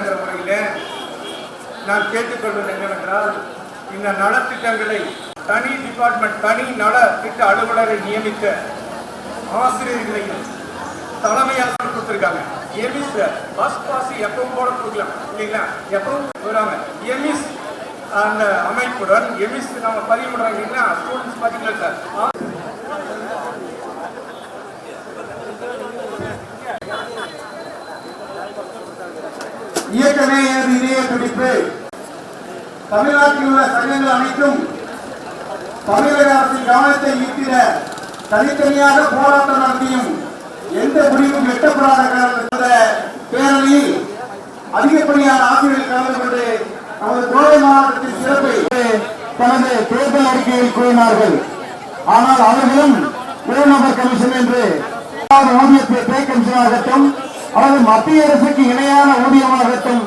என்கிற முறையில் நான் கேட்டுக்கொள்வது என்னவென்றால், இந்த நலத்திட்டங்களை தனி டிபார்ட்மெண்ட், தனி நல திட்ட அலுவலரை நியமித்த ஆசிரியர்களையும் தலைமை ஆசிரியர் கொடுத்துருக்காங்க. எமிஸ் பஸ் பாஸ் எப்பவும் போட கொடுக்கலாம் இல்லைங்களா, எப்பவும் வருவாங்க. எமிஸ் அந்த அமைப்புடன் எமிஸ் நம்ம பதிவு பண்றாங்க இல்லைங்களா, ஸ்டூடெண்ட்ஸ் பார்த்தீங்களா சார். இயக்கமே எனது இதய துடிப்பு. தமிழ்நாட்டில் உள்ள சங்கங்கள் அனைத்தும் தமிழக அரசின் கவனத்தை ஈர்த்திட தனித்தனியாக போராட்டம் நடத்தியும் எந்த முடிவும் எட்டப்படாத காரணத்த பேரணியில் அதிகப்படியான ஆசிரியர்கள் கலந்து கொண்டு நமது கோவை மாவட்டத்தின் சிறப்பை தனது தேர்தல் அறிக்கையில் கூறினார்கள். ஆனால் அவர்களும் உயர்நபர் கமிஷன் என்று ஊதியத்தை பே கமிஷனாகட்டும் அல்லது மத்திய அரசுக்கு இணையான ஊதியமாகட்டும்